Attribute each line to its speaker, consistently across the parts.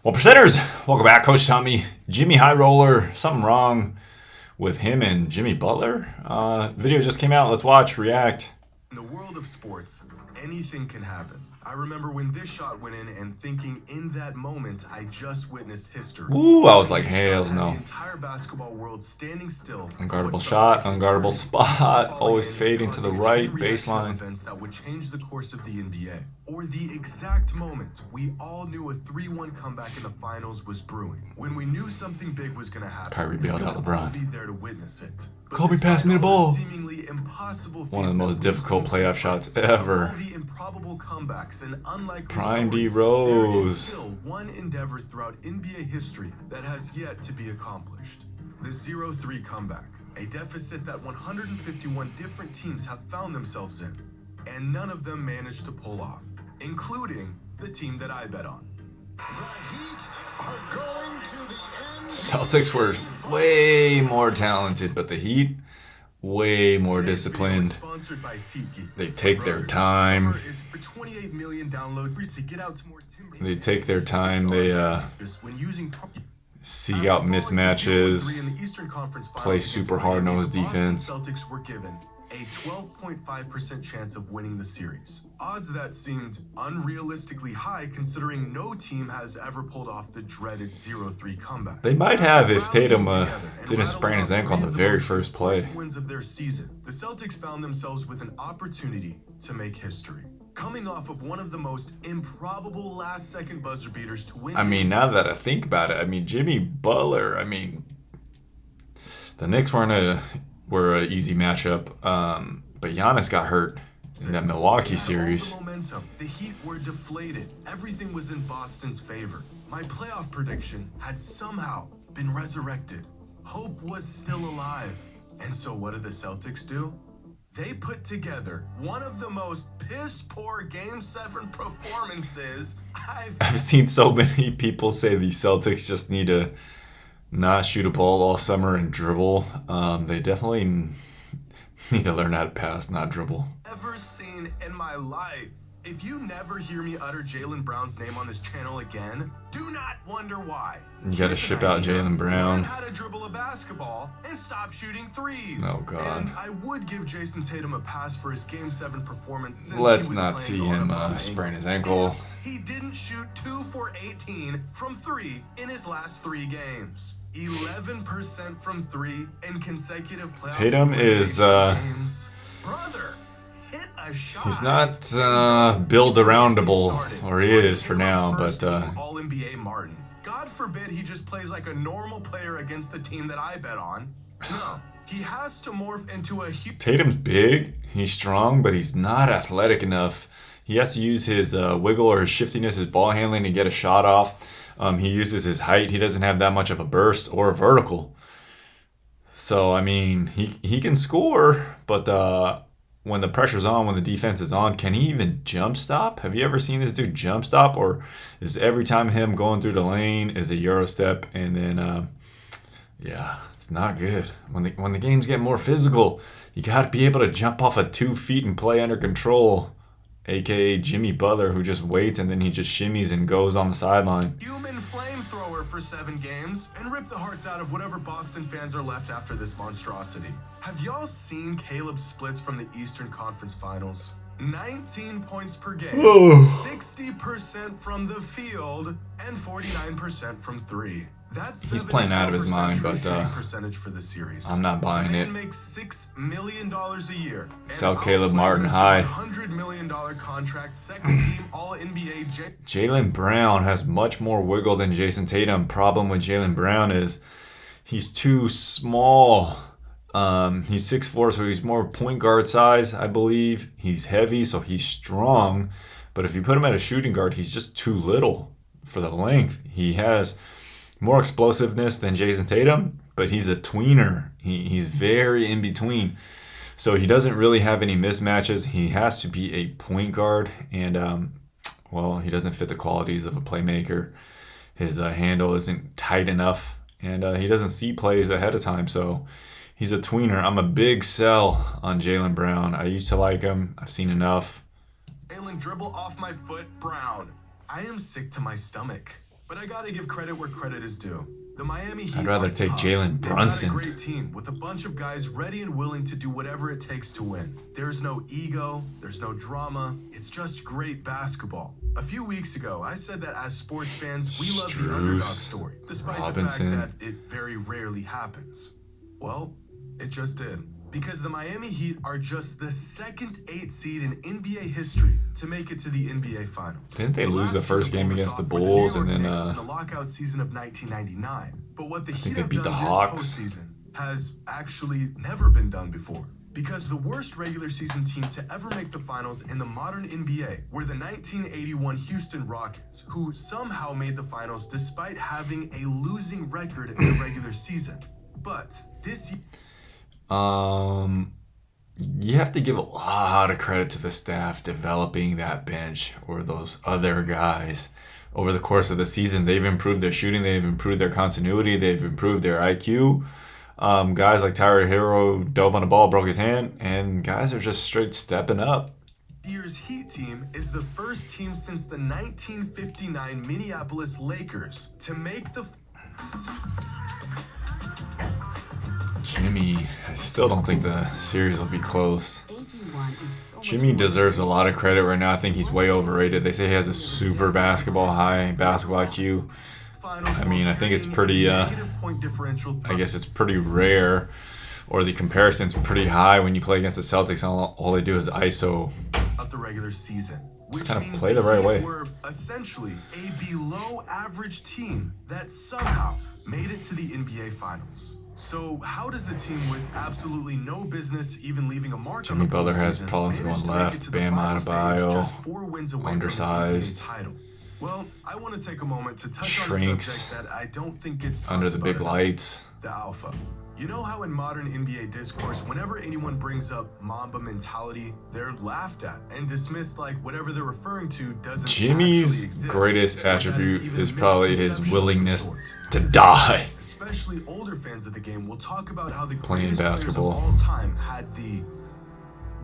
Speaker 1: Well, presenters, welcome back. Coach Tommy, JxmyHighRoller. Something wrong with him and Jimmy Butler? Video just came out. Let's watch, react.
Speaker 2: In the world of sports, anything can happen. I remember when this shot went in and thinking in that moment, I just witnessed history.
Speaker 1: Ooh, I was like, hells no.
Speaker 2: The entire basketball world standing still.
Speaker 1: Unguardable shot, unguardable spot, always fading to the right, baseline.
Speaker 2: Events that would change the course of the NBA. Or the exact moment we all knew a 3-1 comeback in the finals was brewing. When we knew something big was going to happen.
Speaker 1: Kyrie bailed out LeBron.
Speaker 2: Be there to witness it.
Speaker 1: Kobe passed me the ball.
Speaker 2: One
Speaker 1: of the most difficult playoff shots ever.
Speaker 2: Comebacks and unlikely
Speaker 1: Prime D
Speaker 2: stories,
Speaker 1: Rose.
Speaker 2: there is still one endeavor throughout NBA history that has yet to be accomplished. The 0-3 comeback, a deficit that 151 different teams have found themselves in, and none of them managed to pull off, including the team that I bet on.
Speaker 3: The Heat are going to the end.
Speaker 1: Celtics were way more talented, but the Heat way more disciplined. They take their time. They take their time. They seek out mismatches, play super hard nose defense.
Speaker 2: Celtics were given a 12.5% chance of winning the series. Odds that seemed unrealistically high considering no team has ever pulled off the dreaded 0-3 comeback.
Speaker 1: They might have if Tatum didn't sprain his ankle on the very first play.
Speaker 2: Wins of their season. The Celtics found themselves with an opportunity to make history. Coming off of one of the most improbable last-second buzzer beaters to win.
Speaker 1: I mean, now that I think about it, I mean, Jimmy Butler, the Knicks were an easy matchup, but Giannis got hurt in that Milwaukee series.
Speaker 2: The Heat were deflated. Everything was in Boston's favor. My playoff prediction had somehow been resurrected. Hope was still alive. And so what did the Celtics do? They put together one of the most piss-poor Game 7 performances
Speaker 1: I've seen so many people say the Celtics just need to not shoot a ball all summer and dribble. They definitely need to learn how to pass, not dribble.
Speaker 2: Ever seen in my life. If you never hear me utter Jaylen Brown's name on this channel again, do not wonder why.
Speaker 1: You got to ship out Jaylen Brown.
Speaker 2: Learn how to dribble a basketball and stop shooting threes.
Speaker 1: Oh God.
Speaker 2: And I would give Jason Tatum a pass for his Game 7 performance. Since
Speaker 1: Let's
Speaker 2: he was
Speaker 1: not see him sprain his ankle.
Speaker 2: He didn't shoot 2 for 18 from 3 in his last 3 games. 11% from 3 in consecutive playoff
Speaker 1: Tatum is
Speaker 2: games. Brother.
Speaker 1: He's not build-aroundable, or he is for now, but
Speaker 2: All-NBA Martin. God forbid he just plays like a normal player against the team that I bet on. No, he has to morph into a huge...
Speaker 1: Tatum's big, he's strong, but he's not athletic enough. He has to use his wiggle or his shiftiness, his ball handling to get a shot off. He uses his height. He doesn't have that much of a burst or a vertical. So, I mean, he can score, but... when the pressure's on, when the defense is on, can he even jump stop? Have you ever seen this dude jump stop? Or is every time him going through the lane is a Euro step? And then, yeah, it's not good. When the games get more physical, you got to be able to jump off of 2 feet and play under control. A.K.a. Jimmy Butler, who just waits and then he just shimmies and goes on the sideline.
Speaker 2: Human flamethrower for 7 games and rip the hearts out of whatever Boston fans are left after this monstrosity. Have y'all seen Caleb's splits from the Eastern Conference Finals? 19 points per game, 60% from the field, and 49% from 3.
Speaker 1: He's playing out of his mind, but
Speaker 2: percentage for the series.
Speaker 1: I'm not buying it.
Speaker 2: Makes $6 million a year.
Speaker 1: Sell Caleb Martin high.
Speaker 2: $100 million contract, second team All-NBA.
Speaker 1: Jaylen Brown has much more wiggle than Jason Tatum. Problem with Jaylen Brown is he's too small. He's 6'4", so he's more point guard size, I believe. He's heavy, so he's strong. But if you put him at a shooting guard, he's just too little for the length. He has more explosiveness than Jason Tatum, but he's a tweener. He's very in between. So he doesn't really have any mismatches. He has to be a point guard, and, well, he doesn't fit the qualities of a playmaker. His handle isn't tight enough, and he doesn't see plays ahead of time, so he's a tweener. I'm a big sell on Jaylen Brown. I used to like him. I've seen enough.
Speaker 2: Jaylen dribble off my foot, Brown. I am sick to my stomach. But I gotta give credit where credit is due. The Miami Heat
Speaker 1: I'd rather
Speaker 2: are
Speaker 1: take
Speaker 2: tough.
Speaker 1: Jalen Brunson.
Speaker 2: They've got a great team with a bunch of guys ready and willing to do whatever it takes to win. There's no ego, there's no drama, it's just great basketball. A few weeks ago, I said that as sports fans, we love the underdog story, despite
Speaker 1: Robinson.
Speaker 2: the fact that it very rarely happens. Well, it just did. Because the Miami Heat are just the second 8 seed in NBA history to make it to the NBA Finals.
Speaker 1: Didn't they lose the
Speaker 2: last
Speaker 1: first
Speaker 2: two
Speaker 1: game
Speaker 2: pulled
Speaker 1: against
Speaker 2: us
Speaker 1: the
Speaker 2: off were New
Speaker 1: Bulls
Speaker 2: York
Speaker 1: and then
Speaker 2: Knicks in the lockout season of 1999. But what the Heat
Speaker 1: they
Speaker 2: have
Speaker 1: beat the
Speaker 2: done this
Speaker 1: Hawks.
Speaker 2: postseason has actually never been done before. Because the worst regular season team to ever make the finals in the modern NBA were the 1981 Houston Rockets, who somehow made the finals despite having a losing record in the regular season. But this year,
Speaker 1: you have to give a lot of credit to the staff developing that bench or those other guys. Over the course of the season, they've improved their shooting, they've improved their continuity, they've improved their IQ. Guys like Tyler Hero dove on the ball, broke his hand, and guys are just straight stepping up.
Speaker 2: year's Heat team is the first team since the 1959 Minneapolis Lakers to make the...
Speaker 1: Jimmy, I still don't think the series will be close. Jimmy deserves a lot of credit right now. I think he's way overrated. They say he has a super high basketball IQ. I mean, I think it's pretty, I guess it's pretty rare, or the comparison's pretty high when you play against the Celtics and all they do is ISO.
Speaker 2: The regular season, which
Speaker 1: Just kind of
Speaker 2: means
Speaker 1: play the right way.
Speaker 2: We're essentially a below average team that somehow made it to the NBA Finals. So how does a team with absolutely no business even leaving a mark on the
Speaker 1: Butler has
Speaker 2: postseason
Speaker 1: problems
Speaker 2: manage
Speaker 1: going
Speaker 2: to make it
Speaker 1: left.
Speaker 2: to the
Speaker 1: Bam
Speaker 2: final stage
Speaker 1: Adebayo,
Speaker 2: just 4 wins away from the
Speaker 1: undersized.
Speaker 2: NBA title? Well, I want to take a moment to touch
Speaker 1: Shrinks
Speaker 2: on a subject that I don't think gets
Speaker 1: under
Speaker 2: talked
Speaker 1: the big
Speaker 2: about enough.
Speaker 1: lights.
Speaker 2: The alpha. You know how in modern NBA discourse, whenever anyone brings up Mamba mentality, they're laughed at and dismissed like whatever they're referring to doesn't actually
Speaker 1: Jimmy's
Speaker 2: exist,
Speaker 1: greatest
Speaker 2: or that it's
Speaker 1: attribute
Speaker 2: even
Speaker 1: is
Speaker 2: a
Speaker 1: probably his
Speaker 2: misconception of
Speaker 1: willingness
Speaker 2: some sort.
Speaker 1: to die.
Speaker 2: Especially older fans of the game will talk about how the
Speaker 1: Playing
Speaker 2: greatest
Speaker 1: basketball.
Speaker 2: players of all time had the,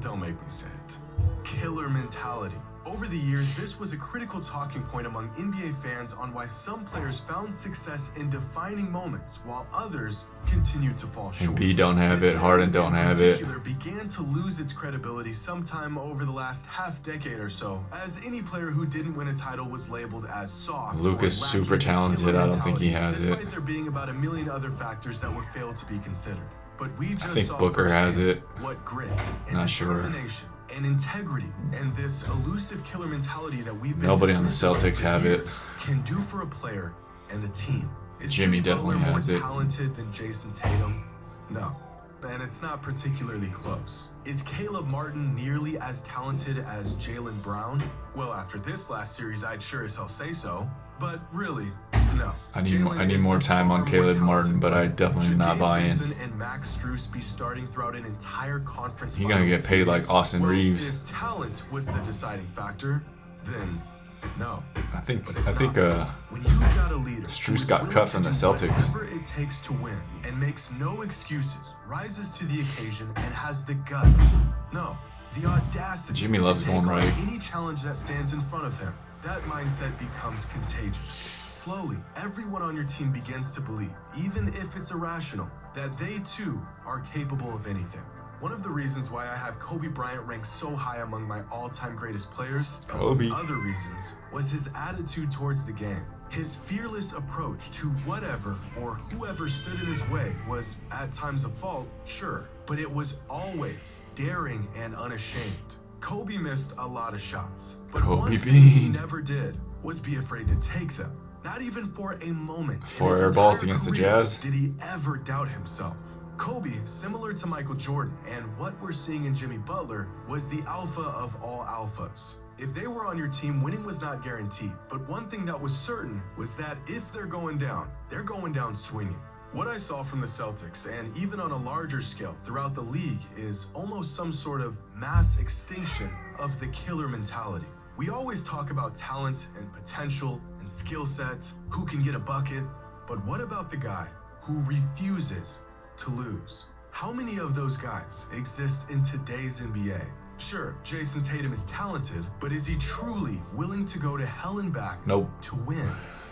Speaker 2: don't make me say it, killer mentality. Over the years, this was a critical talking point among NBA fans on why some players found success in defining moments while others continued to fall short.
Speaker 1: Embiid don't have
Speaker 2: This
Speaker 1: it, Harden
Speaker 2: narrative
Speaker 1: don't
Speaker 2: in
Speaker 1: have it.
Speaker 2: particular began to lose its credibility sometime over the last half decade or so, as any player who didn't win a title was labeled as soft.
Speaker 1: Luke
Speaker 2: or
Speaker 1: is
Speaker 2: lacking
Speaker 1: super
Speaker 2: the
Speaker 1: talented.
Speaker 2: killer
Speaker 1: I don't think he
Speaker 2: mentality,
Speaker 1: has it.
Speaker 2: despite there being about a million other factors that were failed to be considered. But we just
Speaker 1: think
Speaker 2: saw
Speaker 1: Booker has
Speaker 2: firsthand
Speaker 1: it.
Speaker 2: what grit and
Speaker 1: Not sure.
Speaker 2: determination and integrity and this elusive killer mentality that we've been
Speaker 1: Nobody on the
Speaker 2: dismissing
Speaker 1: Celtics
Speaker 2: for
Speaker 1: have it.
Speaker 2: years can do for a player and a team. Is
Speaker 1: Jimmy definitely
Speaker 2: Butler
Speaker 1: has
Speaker 2: more
Speaker 1: it.
Speaker 2: talented than Jason Tatum? No. And it's not particularly close. Is Caleb Martin nearly as talented as Jaylen Brown? Well, after this last series, I'd sure as hell say so. But really, no.
Speaker 1: I need
Speaker 2: Jaylen
Speaker 1: more
Speaker 2: is the
Speaker 1: time on
Speaker 2: far more
Speaker 1: Caleb
Speaker 2: talented
Speaker 1: Martin, but I
Speaker 2: player.
Speaker 1: definitely
Speaker 2: Should
Speaker 1: not
Speaker 2: Gabe
Speaker 1: buy in.
Speaker 2: Vincent and Max Strus be starting throughout an entire conference
Speaker 1: He gonna
Speaker 2: finals
Speaker 1: get paid like
Speaker 2: series?
Speaker 1: Austin
Speaker 2: Well,
Speaker 1: Reeves.
Speaker 2: If talent was the deciding factor, then no.
Speaker 1: I think
Speaker 2: But it's not. When you've got a leader
Speaker 1: Strus
Speaker 2: who is
Speaker 1: got
Speaker 2: willing
Speaker 1: cut
Speaker 2: to
Speaker 1: from the
Speaker 2: do
Speaker 1: Celtics.
Speaker 2: whatever it takes to win and makes no excuses, rises to the occasion and has the guts. No, the audacity.
Speaker 1: Jimmy
Speaker 2: to
Speaker 1: loves
Speaker 2: take
Speaker 1: going
Speaker 2: on
Speaker 1: right.
Speaker 2: Any challenge that stands in front of him. That mindset becomes contagious. Slowly, everyone on your team begins to believe, even if it's irrational, that they too are capable of anything. One of the reasons why I have Kobe Bryant ranked so high among my all-time greatest players,
Speaker 1: Kobe.
Speaker 2: among other reasons, was his attitude towards the game. His fearless approach to whatever or whoever stood in his way was at times a fault, sure, but it was always daring and unashamed. Kobe missed a lot of shots, but
Speaker 1: Kobe
Speaker 2: one thing he
Speaker 1: Bean.
Speaker 2: never did was be afraid to take them. Not even for a moment.
Speaker 1: 4
Speaker 2: in his
Speaker 1: air balls
Speaker 2: entire
Speaker 1: against the
Speaker 2: career
Speaker 1: Jazz.
Speaker 2: did he ever doubt himself. Kobe, similar to Michael Jordan and what we're seeing in Jimmy Butler, was the alpha of all alphas. If they were on your team, winning was not guaranteed. But one thing that was certain was that if they're going down swinging. What I saw from the Celtics, and even on a larger scale throughout the league, is almost some sort of mass extinction of the killer mentality. We always talk about talent and potential and skill sets, who can get a bucket, but what about the guy who refuses to lose? How many of those guys exist in today's NBA? Sure, Jason Tatum is talented, but is he truly willing to go to hell and back
Speaker 1: Nope.
Speaker 2: to win?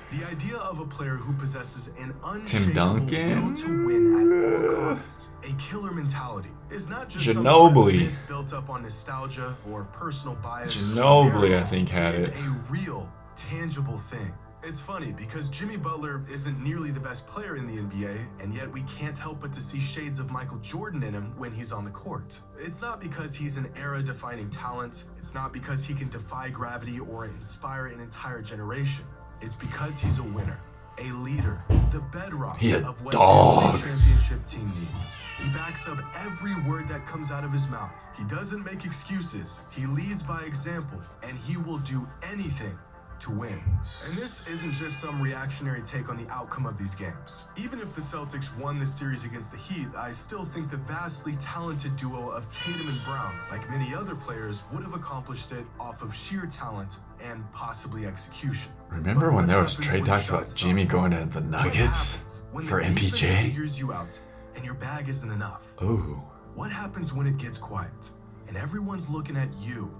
Speaker 2: The idea of a player who possesses an
Speaker 1: Tim
Speaker 2: unshakable
Speaker 1: Duncan?
Speaker 2: will to win at all costs, a killer mentality, is not just some
Speaker 1: Ginobili.
Speaker 2: sort of myth built up on nostalgia or personal bias.
Speaker 1: Ginobili, I think, had
Speaker 2: It is
Speaker 1: it.
Speaker 2: a real, tangible thing. It's funny because Jimmy Butler isn't nearly the best player in the NBA, and yet we can't help but to see shades of Michael Jordan in him when he's on the court. It's not because he's an era-defining talent. It's not because he can defy gravity or inspire an entire generation. It's because he's a winner, a leader, the bedrock
Speaker 1: He a
Speaker 2: of what
Speaker 1: dog.
Speaker 2: every championship team needs. He backs up every word that comes out of his mouth. He doesn't make excuses. He leads by example, and he will do anything to win. And this isn't just some reactionary take on the outcome of these games. Even if the Celtics won this series against the Heat, I still think the vastly talented duo of Tatum and Brown, like many other players, would have accomplished it off of sheer talent and possibly execution.
Speaker 1: Remember
Speaker 2: But
Speaker 1: when
Speaker 2: what
Speaker 1: there was
Speaker 2: happens
Speaker 1: trade
Speaker 2: when
Speaker 1: talks about
Speaker 2: shots
Speaker 1: Jimmy
Speaker 2: stop
Speaker 1: going to
Speaker 2: falling?
Speaker 1: the
Speaker 2: What
Speaker 1: Nuggets
Speaker 2: happens when
Speaker 1: for
Speaker 2: the defense
Speaker 1: MPJ?
Speaker 2: figures you out and your bag isn't enough?
Speaker 1: Ooh.
Speaker 2: What happens when it gets quiet and everyone's looking at you,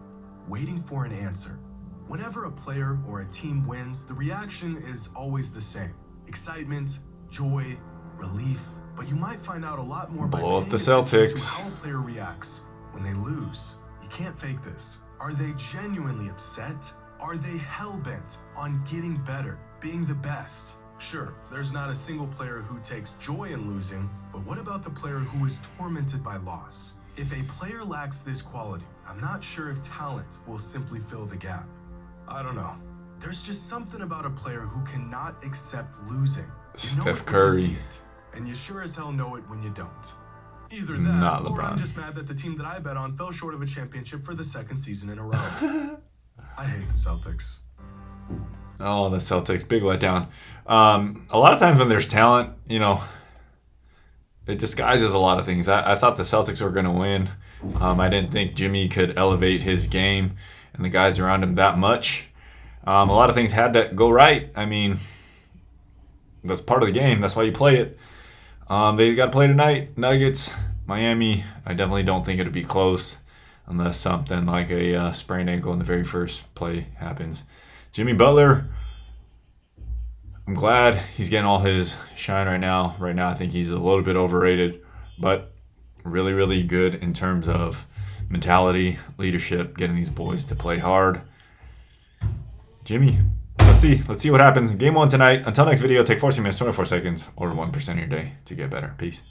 Speaker 2: waiting for an answer? Whenever a player or a team wins, the reaction is always the same. Excitement, joy, relief. But you might find out a lot more by
Speaker 1: Blow up
Speaker 2: paying
Speaker 1: the
Speaker 2: attention to
Speaker 1: Celtics.
Speaker 2: how a player reacts when they lose. You can't fake this. Are they genuinely upset? Are they hell-bent on getting better, being the best? Sure, there's not a single player who takes joy in losing, but what about the player who is tormented by loss? If a player lacks this quality, I'm not sure if talent will simply fill the gap. I don't know. There's just something about a player who cannot accept losing. You know
Speaker 1: Steph
Speaker 2: it when you
Speaker 1: Curry.
Speaker 2: see it, and you sure as hell know it when you don't. Either that,
Speaker 1: Not
Speaker 2: or I'm
Speaker 1: LeBron.
Speaker 2: just mad that the team that I bet on fell short of a championship for the second season in a row. I hate the Celtics.
Speaker 1: Oh, the Celtics, big letdown. A lot of times when there's talent, you know, it disguises a lot of things. I thought the Celtics were going to win. I didn't think Jimmy could elevate his game and the guys around him that much. A lot of things had to go right. I mean, that's part of the game. That's why you play it. They got to play tonight. Nuggets, Miami. I definitely don't think it'll be close unless something like a sprained ankle in the very first play happens. Jimmy Butler, I'm glad he's getting all his shine right now. Right now, I think he's a little bit overrated, but really, really good in terms of mentality, leadership, getting these boys to play hard. Jimmy, let's see what happens. Game 1 tonight. Until next video, take 14 minutes, 24 seconds, or 1% of your day to get better. Peace.